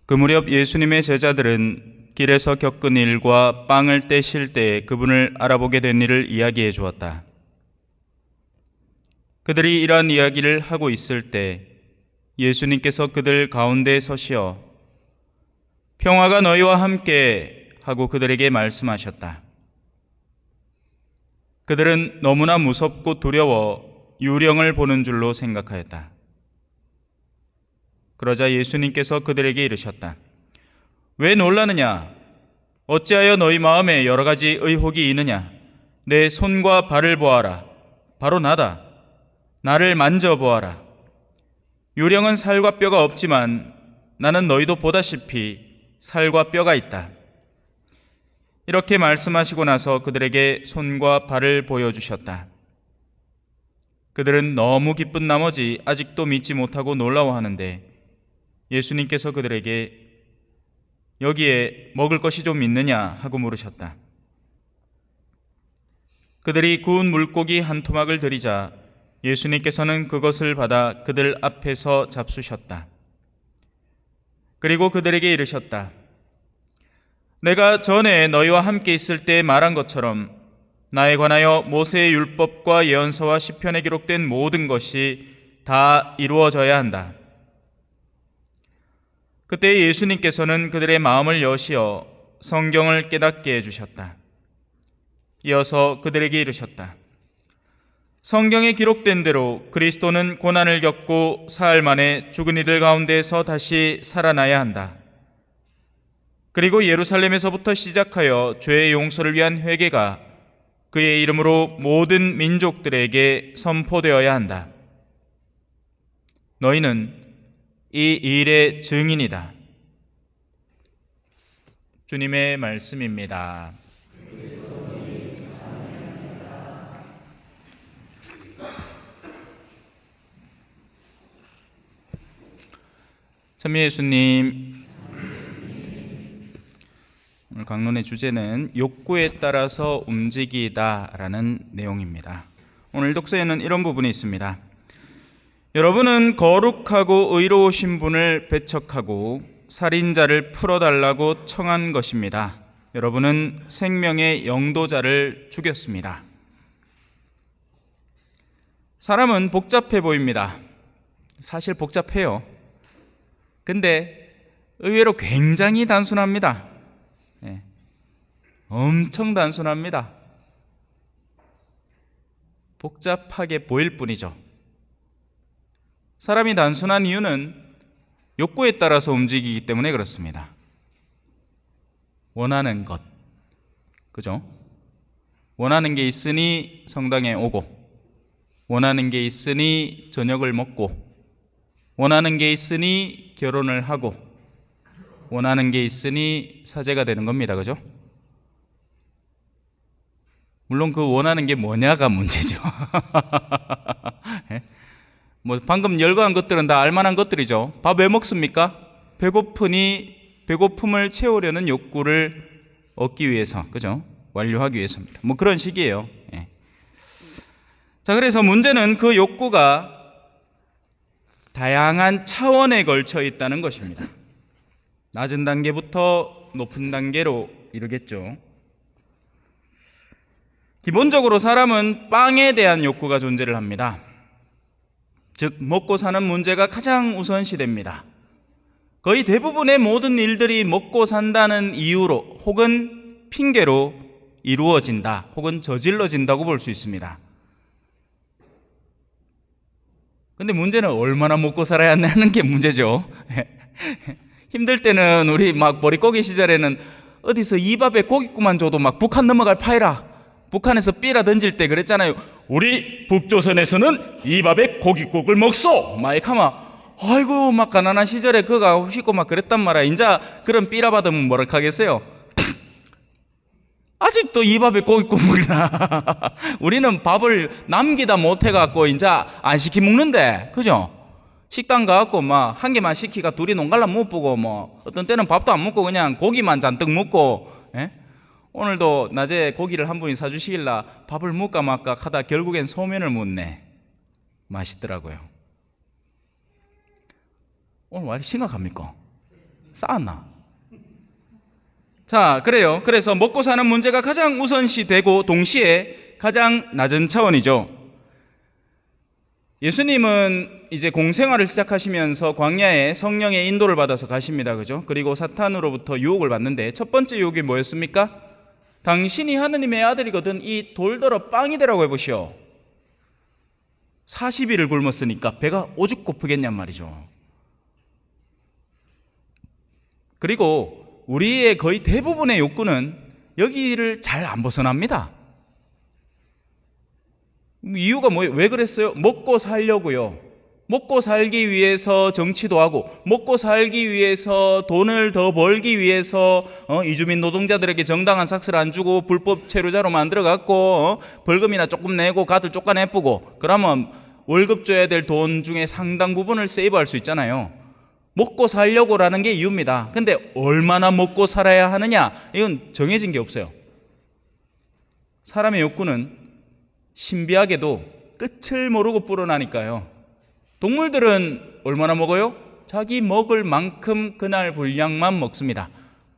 그 무렵 예수님의 제자들은 길에서 겪은 일과 빵을 떼실 때 그분을 알아보게 된 일을 이야기해 주었다. 그들이 이러한 이야기를 하고 있을 때 예수님께서 그들 가운데 서시어 평화가 너희와 함께 하고 그들에게 말씀하셨다. 그들은 너무나 무섭고 두려워 유령을 보는 줄로 생각하였다. 그러자 예수님께서 그들에게 이르셨다. 왜 놀라느냐? 어찌하여 너희 마음에 여러 가지 의혹이 있느냐? 내 손과 발을 보아라. 바로 나다. 나를 만져보아라. 유령은 살과 뼈가 없지만 나는 너희도 보다시피 살과 뼈가 있다. 이렇게 말씀하시고 나서 그들에게 손과 발을 보여주셨다. 그들은 너무 기쁜 나머지 아직도 믿지 못하고 놀라워하는데 예수님께서 그들에게 여기에 먹을 것이 좀 있느냐 하고 물으셨다. 그들이 구운 물고기 한 토막을 드리자 예수님께서는 그것을 받아 그들 앞에서 잡수셨다. 그리고 그들에게 이르셨다. 내가 전에 너희와 함께 있을 때 말한 것처럼 나에 관하여 모세의 율법과 예언서와 시편에 기록된 모든 것이 다 이루어져야 한다. 그때 예수님께서는 그들의 마음을 여시어 성경을 깨닫게 해주셨다. 이어서 그들에게 이르셨다. 성경에 기록된 대로 그리스도는 고난을 겪고 사흘 만에 죽은 이들 가운데서 다시 살아나야 한다. 그리고 예루살렘에서부터 시작하여 죄의 용서를 위한 회개가 그의 이름으로 모든 민족들에게 선포되어야 한다. 너희는 이 일의 증인이다. 주님의 말씀입니다. 찬미 예수님, 오늘 강론의 주제는 욕구에 따라서 움직이다라는 내용입니다. 오늘 독서에는 이런 부분이 있습니다. 여러분은 거룩하고 의로우신 분을 배척하고 살인자를 풀어달라고 청한 것입니다. 여러분은 생명의 영도자를 죽였습니다. 사람은 복잡해 보입니다. 사실 복잡해요. 근데 의외로 굉장히 단순합니다. 엄청 단순합니다. 복잡하게 보일 뿐이죠. 사람이 단순한 이유는 욕구에 따라서 움직이기 때문에 그렇습니다. 원하는 것, 그죠? 원하는 게 있으니 성당에 오고, 원하는 게 있으니 저녁을 먹고, 원하는 게 있으니 결혼을 하고, 원하는 게 있으니 사제가 되는 겁니다. 그죠? 물론 그 원하는 게 뭐냐가 문제죠. 뭐 방금 열거한 것들은 다 알만한 것들이죠. 밥 왜 먹습니까? 배고프니 배고픔을 채우려는 욕구를 얻기 위해서, 그죠? 완료하기 위해서입니다. 뭐 그런 식이에요. 자, 그래서 문제는 그 욕구가 다양한 차원에 걸쳐 있다는 것입니다. 낮은 단계부터 높은 단계로 이르겠죠. 기본적으로 사람은 빵에 대한 욕구가 존재를 합니다. 즉 먹고 사는 문제가 가장 우선시됩니다. 거의 대부분의 모든 일들이 먹고 산다는 이유로 혹은 핑계로 이루어진다 혹은 저질러진다고 볼 수 있습니다. 근데 문제는 얼마나 먹고 살아야 하는 게 문제죠. 힘들 때는 우리 막 머릿고기 시절에는 어디서 입 앞에 고깃구만 줘도 막 북한 넘어갈 파이라, 북한에서 삐라 던질 때 그랬잖아요. 우리 북조선에서는 입 앞에 고깃국을 먹소 막 이렇게 하면 아이고 막 가난한 시절에 그가 후식고 막 그랬단 말이야. 인자 그런 삐라 받으면 뭐라 하겠어요? 아직도 입 앞에 고깃국 먹나? 우리는 밥을 남기다 못해갖고 인자 안 시키 먹는데, 그죠? 식당 가갖고 막 한 개만 시키가 둘이 농갈라 못 보고 뭐 어떤 때는 밥도 안 먹고 그냥 고기만 잔뜩 먹고. 오늘도 낮에 고기를 한 분이 사주시길라 밥을 먹까 말까 하다 결국엔 소면을 먹네. 맛있더라고요. 오늘 왜 이렇게 심각합니까? 쌓았나? 자, 그래요. 그래서 먹고 사는 문제가 가장 우선시 되고 동시에 가장 낮은 차원이죠. 예수님은 이제 공생활을 시작하시면서 광야에 성령의 인도를 받아서 가십니다. 그죠? 그리고 사탄으로부터 유혹을 받는데 첫 번째 유혹이 뭐였습니까? 당신이 하느님의 아들이거든 이 돌더러 빵이 되라고 해보시오. 40일을 굶었으니까 배가 오죽 고프겠냔 말이죠. 그리고 우리의 거의 대부분의 욕구는 여기를 잘 안 벗어납니다. 이유가 뭐예요? 왜 그랬어요? 먹고 살려고요. 먹고 살기 위해서 정치도 하고, 먹고 살기 위해서 돈을 더 벌기 위해서 이주민 노동자들에게 정당한 삭스를 안 주고 불법 체류자로 만들어갖고 벌금이나 조금 내고 가들 쫓아내쁘고, 그러면 월급 줘야 될 돈 중에 상당 부분을 세이브할 수 있잖아요. 먹고 살려고라는 게 이유입니다. 근데 얼마나 먹고 살아야 하느냐? 이건 정해진 게 없어요. 사람의 욕구는 신비하게도 끝을 모르고 불어나니까요. 동물들은 얼마나 먹어요? 자기 먹을 만큼 그날 분량만 먹습니다.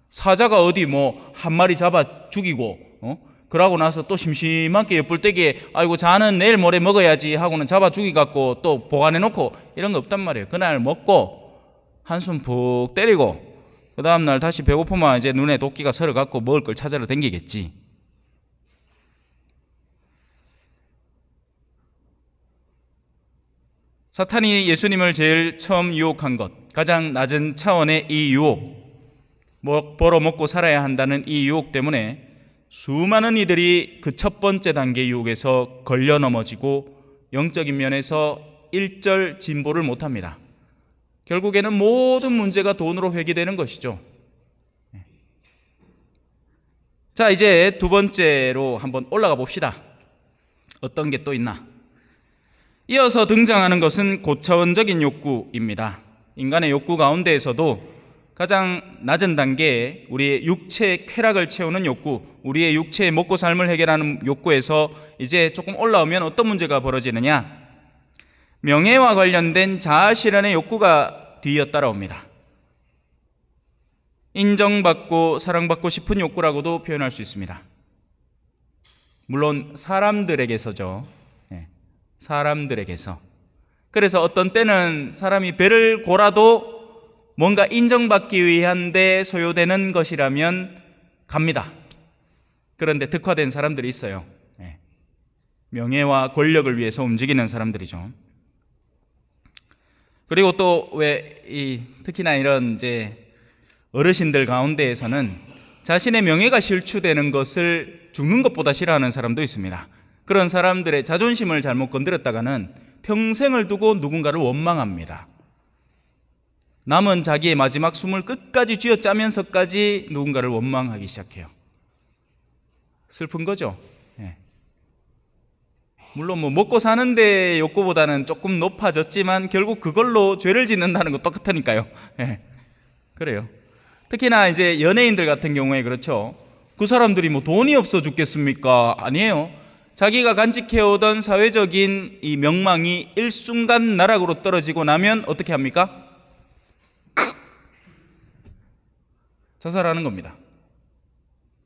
사자가 어디 한 마리 잡아 죽이고 그러고 나서 또 심심하게 옆불떼기에 아이고 자는 내일 모레 먹어야지 하고는 잡아 죽이갖고 또 보관해 놓고 이런 거 없단 말이에요. 그날 먹고 한숨 푹 때리고 그 다음날 다시 배고프면 이제 눈에 도끼가 서려갖고 먹을 걸 찾으러 댕기겠지. 사탄이 예수님을 제일 처음 유혹한 것, 가장 낮은 차원의 이 유혹, 벌어 먹고 살아야 한다는 이 유혹 때문에 수많은 이들이 그 첫 번째 단계 유혹에서 걸려 넘어지고 영적인 면에서 일절 진보를 못합니다. 결국에는 모든 문제가 돈으로 회귀되는 것이죠. 자, 이제 두 번째로 한번 올라가 봅시다. 어떤 게 또 있나? 이어서 등장하는 것은 고차원적인 욕구입니다. 인간의 욕구 가운데에서도 가장 낮은 단계에 우리의 육체의 쾌락을 채우는 욕구, 우리의 육체의 먹고 삶을 해결하는 욕구에서 이제 조금 올라오면 어떤 문제가 벌어지느냐? 명예와 관련된 자아실현의 욕구가 뒤이어 따라옵니다. 인정받고 사랑받고 싶은 욕구라고도 표현할 수 있습니다. 물론 사람들에게서죠. 사람들에게서. 그래서 어떤 때는 사람이 배를 골아도 뭔가 인정받기 위한 데 소요되는 것이라면 갑니다. 그런데 득화된 사람들이 있어요. 명예와 권력을 위해서 움직이는 사람들이죠. 그리고 또 특히나 이런 이제 어르신들 가운데에서는 자신의 명예가 실추되는 것을 죽는 것보다 싫어하는 사람도 있습니다. 그런 사람들의 자존심을 잘못 건드렸다가는 평생을 두고 누군가를 원망합니다. 남은 자기의 마지막 숨을 끝까지 쥐어짜면서까지 누군가를 원망하기 시작해요. 슬픈 거죠. 물론 먹고 사는데 욕구보다는 조금 높아졌지만 결국 그걸로 죄를 짓는다는 거 똑같으니까요. 그래요. 특히나 이제 연예인들 같은 경우에 그렇죠. 그 사람들이 돈이 없어 죽겠습니까? 아니에요. 자기가 간직해오던 사회적인 이 명망이 일순간 나락으로 떨어지고 나면 어떻게 합니까? 자살하는 겁니다.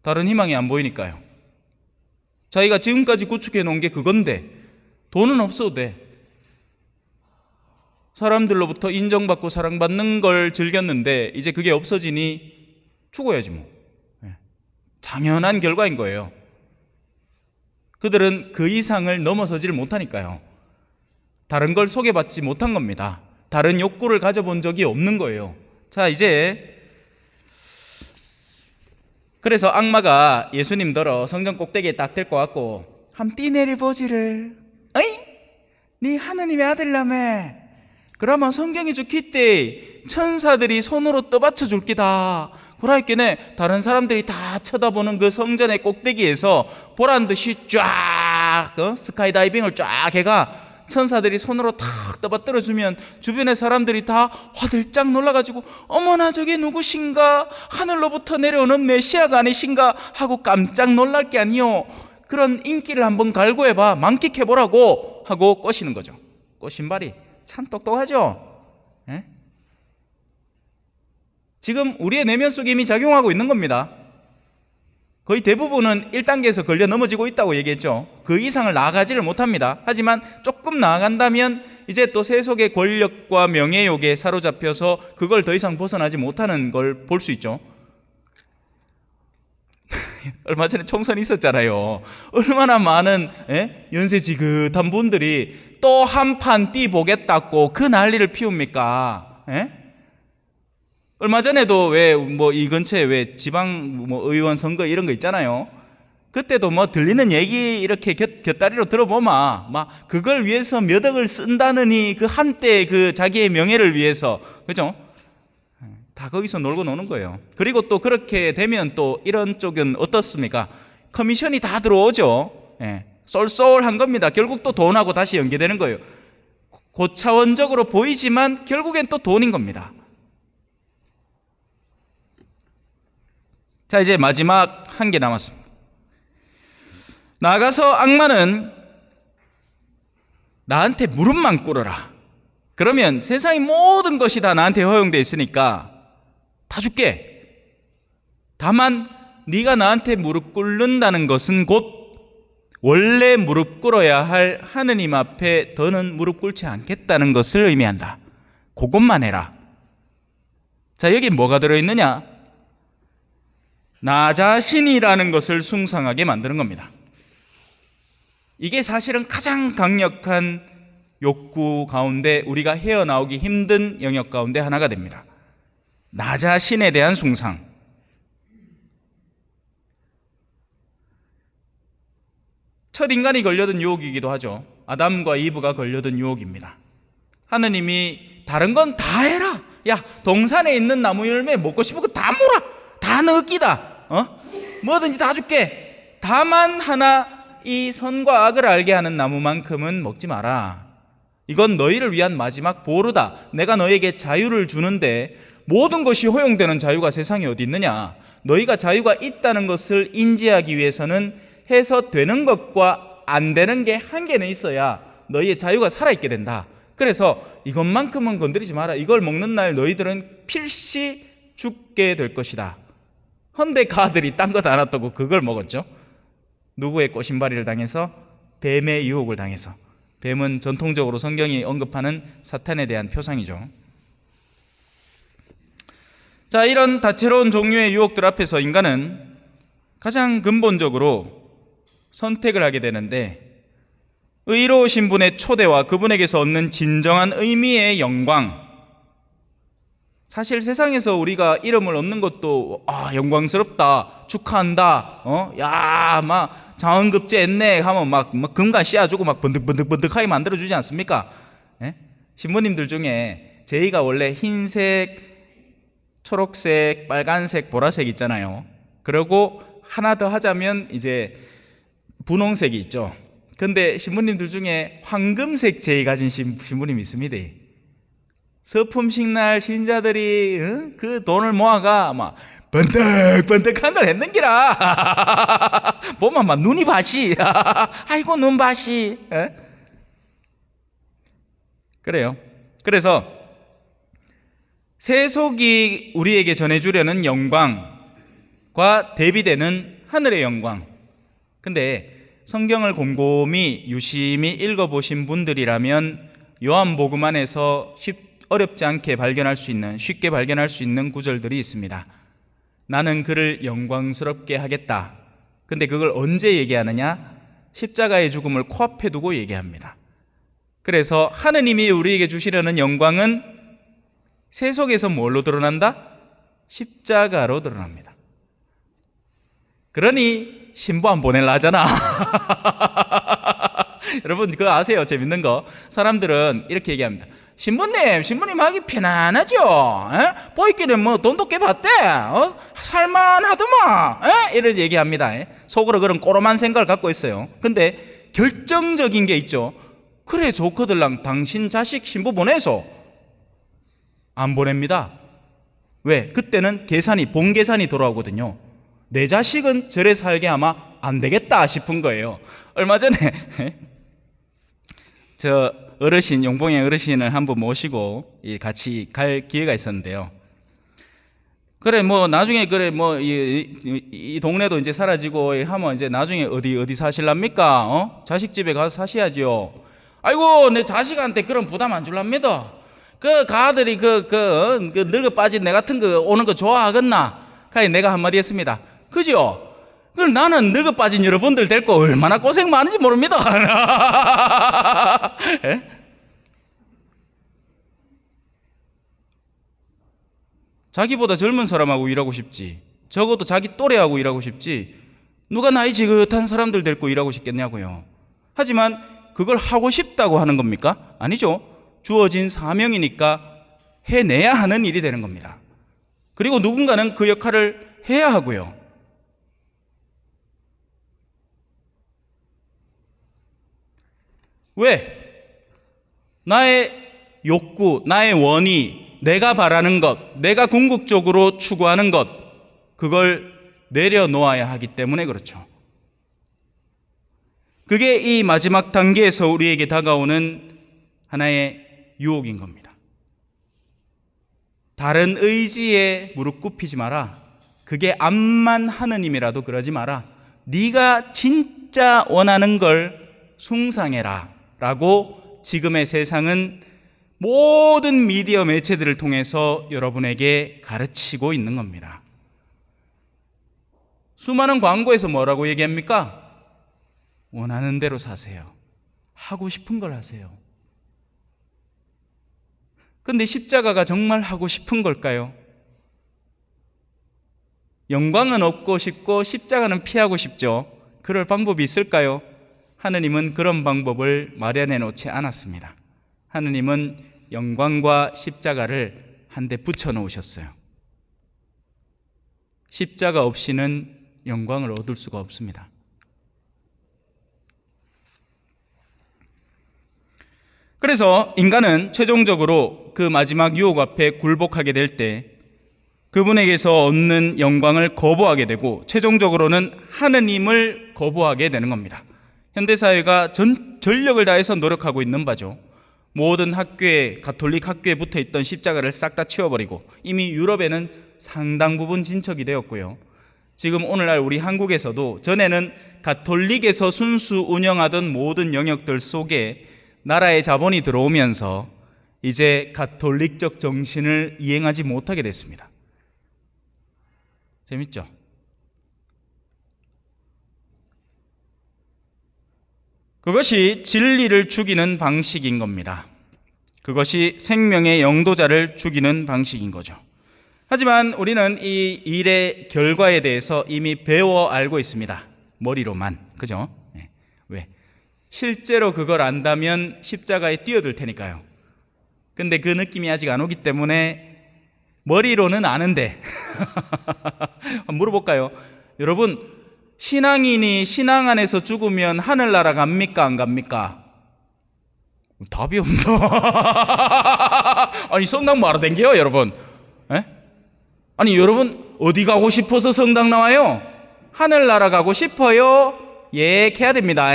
다른 희망이 안 보이니까요. 자기가 지금까지 구축해 놓은 게 그건데 돈은 없어도 돼. 사람들로부터 인정받고 사랑받는 걸 즐겼는데 이제 그게 없어지니 죽어야지 뭐. 당연한 결과인 거예요. 그들은 그 이상을 넘어서지를 못하니까요. 다른 걸 소개받지 못한 겁니다. 다른 욕구를 가져본 적이 없는 거예요. 자, 이제 그래서 악마가 예수님더러 성전 꼭대기에 딱 데리고 왔고 한 띠내리 보지를 어이? 네 하느님의 아들라며 그러면 성경이 좋기때 천사들이 손으로 떠받쳐 줄 기다. 그러니까 다른 사람들이 다 쳐다보는 그 성전의 꼭대기에서 보란듯이 쫙 스카이다이빙을 쫙 해가 천사들이 손으로 탁 떠받들어주면 주변의 사람들이 다 화들짝 놀라가지고 어머나 저게 누구신가? 하늘로부터 내려오는 메시아가 아니신가? 하고 깜짝 놀랄 게 아니요. 그런 인기를 한번 갈구해봐. 만끽해보라고 하고 꼬시는 거죠. 꼬신발이 참 똑똑하죠. 지금 우리의 내면 속에 이미 작용하고 있는 겁니다. 거의 대부분은 1단계에서 걸려 넘어지고 있다고 얘기했죠. 그 이상을 나아가지를 못합니다. 하지만 조금 나아간다면 이제 또 세속의 권력과 명예욕에 사로잡혀서 그걸 더 이상 벗어나지 못하는 걸 볼 수 있죠. 얼마 전에 총선이 있었잖아요. 얼마나 많은 연세 지긋한 분들이 또 한 판 뛰보겠다고 그 난리를 피웁니까? 얼마 전에도 왜 뭐 이 근처에 왜 지방 뭐 의원 선거 이런 거 있잖아요. 그때도 뭐 들리는 얘기 이렇게 곁다리로 들어보면 막 그걸 위해서 몇 억을 쓴다느니 그 한때 그 자기의 명예를 위해서, 그죠? 다 거기서 놀고 노는 거예요. 그리고 또 그렇게 되면 또 이런 쪽은 어떻습니까? 커미션이 다 들어오죠. 쏠쏠한 겁니다. 결국 또 돈하고 다시 연계되는 거예요. 고차원적으로 보이지만 결국엔 또 돈인 겁니다. 자, 이제 마지막 한 개 남았습니다. 나가서 악마는 나한테 무릎만 꿇어라. 그러면 세상의 모든 것이 다 나한테 허용되어 있으니까 다 줄게. 다만 네가 나한테 무릎 꿇는다는 것은 곧 원래 무릎 꿇어야 할 하느님 앞에 더는 무릎 꿇지 않겠다는 것을 의미한다. 그것만 해라. 자, 여기 뭐가 들어있느냐? 나 자신이라는 것을 숭상하게 만드는 겁니다. 이게 사실은 가장 강력한 욕구 가운데 우리가 헤어나오기 힘든 영역 가운데 하나가 됩니다. 나 자신에 대한 숭상. 첫 인간이 걸려든 유혹이기도 하죠. 아담과 이브가 걸려든 유혹입니다. 하느님이 다른 건 다 해라. 야, 동산에 있는 나무 열매 먹고 싶은 거 다 몰아. 다 넣기다. 뭐든지 다 줄게. 다만 하나, 이 선과 악을 알게 하는 나무만큼은 먹지 마라. 이건 너희를 위한 마지막 보루다. 내가 너에게 자유를 주는데 모든 것이 허용되는 자유가 세상에 어디 있느냐? 너희가 자유가 있다는 것을 인지하기 위해서는 해서 되는 것과 안 되는 게 한계는 있어야 너희의 자유가 살아있게 된다. 그래서 이것만큼은 건드리지 마라. 이걸 먹는 날 너희들은 필시 죽게 될 것이다. 헌데 그 아들이 딴 거 다 놔두고 그걸 먹었죠. 누구의 꼬신바리를 당해서? 뱀의 유혹을 당해서. 뱀은 전통적으로 성경이 언급하는 사탄에 대한 표상이죠. 자, 이런 다채로운 종류의 유혹들 앞에서 인간은 가장 근본적으로 선택을 하게 되는데, 의로우신 분의 초대와 그분에게서 얻는 진정한 의미의 영광, 사실 세상에서 우리가 이름을 얻는 것도 영광스럽다, 축하한다, 야, 막 장원급제 했네 하면 막 금관 씌워주고 막 번득번득하게 만들어주지 않습니까? 신부님들 중에 제이가 원래 흰색, 초록색, 빨간색, 보라색 있잖아요. 그리고 하나 더 하자면 이제 분홍색이 있죠. 근데 신부님들 중에 황금색 제이 가진 신부님이 있습니다. 서품식 날 신자들이 그 돈을 모아가 막 번득번득한 걸 했는기라. 보면 막 눈이 바시. 아이고 눈 바시. 그래요. 그래서 세속이 우리에게 전해주려는 영광과 대비되는 하늘의 영광. 근데 성경을 곰곰이 유심히 읽어보신 분들이라면 요한복음 안에서 어렵지 않게 발견할 수 있는, 쉽게 발견할 수 있는 구절들이 있습니다. 나는 그를 영광스럽게 하겠다. 근데 그걸 언제 얘기하느냐? 십자가의 죽음을 코앞에 두고 얘기합니다. 그래서 하느님이 우리에게 주시려는 영광은 세속에서 뭘로 드러난다? 십자가로 드러납니다. 그러니 신부 안 보낼라 하잖아. 여러분 그거 아세요? 재밌는 거. 사람들은 이렇게 얘기합니다. 신부님 하기 편안하죠? 보이기는 뭐 돈도 꽤 받대. 살만하더만. 이런 얘기합니다. 속으로 그런 꼬롬한 생각을 갖고 있어요. 근데 결정적인 게 있죠. 그래 좋거들랑 당신 자식 신부 보내서 안 보냅니다. 왜? 그때는 본 계산이 돌아오거든요. 내 자식은 저래 살게 아마 안 되겠다 싶은 거예요. 얼마 전에 저 용봉의 어르신을 한번 모시고 같이 갈 기회가 있었는데요. 그래 뭐 나중에 그래 뭐 이 동네도 이제 사라지고 하면 이제 나중에 어디 사실랍니까? 자식 집에 가서 사셔야죠. 아이고 내 자식한테 그런 부담 안 줄랍니다. 그 가들이 그 늙어 빠진 내 같은 거 오는 거 좋아하겠나? 그래 내가 한마디 했습니다. 그죠? 그럼 나는 늙어 빠진 여러분들 데리고 얼마나 고생 많은지 모릅니다. 예? 자기보다 젊은 사람하고 일하고 싶지. 적어도 자기 또래하고 일하고 싶지. 누가 나이 지긋한 사람들 데리고 일하고 싶겠냐고요. 하지만 그걸 하고 싶다고 하는 겁니까? 아니죠. 주어진 사명이니까 해내야 하는 일이 되는 겁니다. 그리고 누군가는 그 역할을 해야 하고요. 왜? 나의 욕구, 나의 원의, 내가 바라는 것, 내가 궁극적으로 추구하는 것, 그걸 내려놓아야 하기 때문에 그렇죠. 그게 이 마지막 단계에서 우리에게 다가오는 하나의 유혹인 겁니다. 다른 의지에 무릎 꿇히지 마라. 그게 암만 하느님이라도 그러지 마라. 네가 진짜 원하는 걸 숭상해라 라고 지금의 세상은 모든 미디어 매체들을 통해서 여러분에게 가르치고 있는 겁니다. 수많은 광고에서 뭐라고 얘기합니까? 원하는 대로 사세요. 하고 싶은 걸 하세요. 근데 십자가가 정말 하고 싶은 걸까요? 영광은 얻고 싶고 십자가는 피하고 싶죠. 그럴 방법이 있을까요? 하느님은 그런 방법을 마련해 놓지 않았습니다. 하느님은 영광과 십자가를 한데 붙여 놓으셨어요. 십자가 없이는 영광을 얻을 수가 없습니다. 그래서 인간은 최종적으로 그 마지막 유혹 앞에 굴복하게 될 때 그분에게서 얻는 영광을 거부하게 되고 최종적으로는 하느님을 거부하게 되는 겁니다. 현대사회가 전력을 다해서 노력하고 있는 바죠. 모든 학교에, 가톨릭 학교에 붙어있던 십자가를 싹 다 치워버리고 이미 유럽에는 상당 부분 진척이 되었고요. 지금 오늘날 우리 한국에서도 전에는 가톨릭에서 순수 운영하던 모든 영역들 속에 나라의 자본이 들어오면서 이제 가톨릭적 정신을 이행하지 못하게 됐습니다. 재밌죠? 그것이 진리를 죽이는 방식인 겁니다. 그것이 생명의 영도자를 죽이는 방식인 거죠. 하지만 우리는 이 일의 결과에 대해서 이미 배워 알고 있습니다. 머리로만. 그죠? 네. 왜? 실제로 그걸 안다면 십자가에 뛰어들 테니까요. 근데 그 느낌이 아직 안 오기 때문에 머리로는 아는데 물어볼까요? 여러분, 신앙인이 신앙 안에서 죽으면 하늘나라 갑니까? 안 갑니까? 답이 없나? 아니 성당 뭐하러 댕겨요 여러분? 에? 아니 여러분 어디 가고 싶어서 성당 나와요? 하늘나라 가고 싶어요? 예, 해야 됩니다.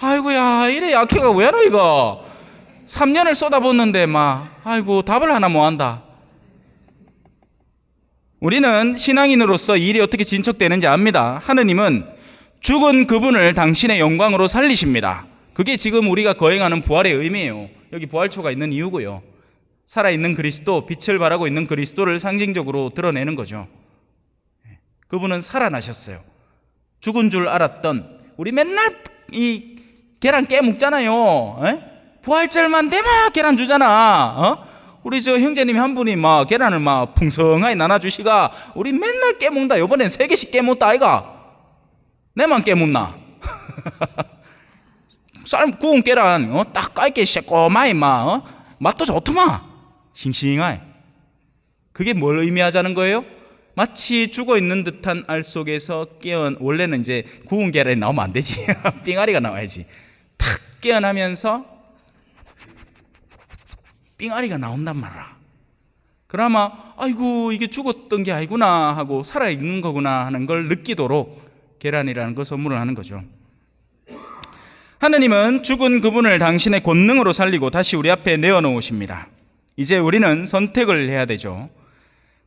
아이고야 이래 약해가 왜 하노 이거 3년을 쏟아붓는데 막 아이고 답을 하나 못 한다. 우리는 신앙인으로서 일이 어떻게 진척되는지 압니다. 하느님은 죽은 그분을 당신의 영광으로 살리십니다. 그게 지금 우리가 거행하는 부활의 의미예요. 여기 부활초가 있는 이유고요. 살아있는 그리스도, 빛을 발하고 있는 그리스도를 상징적으로 드러내는 거죠. 그분은 살아나셨어요. 죽은 줄 알았던, 우리 맨날 이 계란 깨먹잖아요. 부활절만 되면 계란 주잖아. 우리 저 형제님이 한 분이 막 계란을 막 풍성하게 나눠주시가 우리 맨날 깨먹다. 요번엔 3개씩 깨먹다 아이가. 내만 깨먹나. 구운 계란 딱 깔게 새꼬마이 맛도 좋더만. 싱싱하게. 그게 뭘 의미하자는 거예요? 마치 죽어있는 듯한 알 속에서 원래는 이제 구운 계란이 나오면 안 되지. 삥아리가 나와야지. 탁 깨어나면서 삥아리가 나온단 말이야. 그나마 아이고 이게 죽었던 게 아니구나 하고 살아있는 거구나 하는 걸 느끼도록 계란이라는 걸 선물을 하는 거죠. 하느님은 죽은 그분을 당신의 권능으로 살리고 다시 우리 앞에 내어놓으십니다. 이제 우리는 선택을 해야 되죠.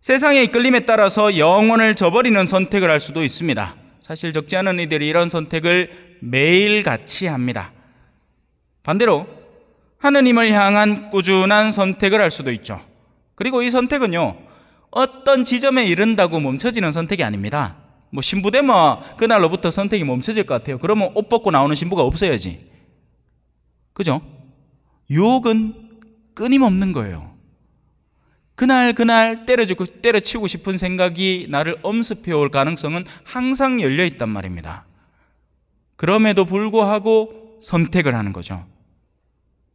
세상의 이끌림에 따라서 영혼을 저버리는 선택을 할 수도 있습니다. 사실 적지 않은 이들이 이런 선택을 매일같이 합니다. 반대로 하느님을 향한 꾸준한 선택을 할 수도 있죠. 그리고 이 선택은요, 어떤 지점에 이른다고 멈춰지는 선택이 아닙니다. 뭐 신부되면 그날로부터 선택이 멈춰질 것 같아요. 그러면 옷 벗고 나오는 신부가 없어야지. 그죠? 유혹은 끊임없는 거예요. 그날 때려치우고 싶은 생각이 나를 엄습해 올 가능성은 항상 열려 있단 말입니다. 그럼에도 불구하고 선택을 하는 거죠.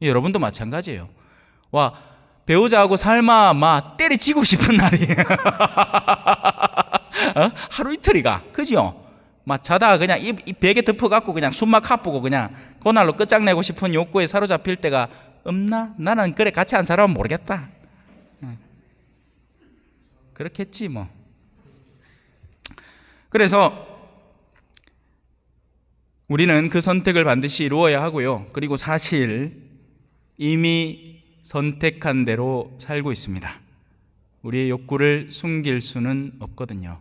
여러분도 마찬가지예요. 와, 배우자하고 삶아 때려치고 싶은 날이에요. 하루 이틀이가, 그죠? 막 자다가 그냥 이 베개 덮어갖고 그냥 숨막 하쁘고 그냥 그날로 끝장내고 싶은 욕구에 사로잡힐 때가 없나? 나는 그래 같이 안 살아면 모르겠다. 그렇겠지 뭐. 그래서 우리는 그 선택을 반드시 이루어야 하고요. 그리고 사실 이미 선택한 대로 살고 있습니다. 우리의 욕구를 숨길 수는 없거든요.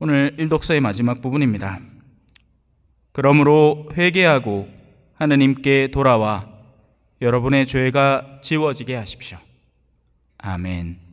오늘 일독서의 마지막 부분입니다. 그러므로 회개하고 하느님께 돌아와 여러분의 죄가 지워지게 하십시오. 아멘.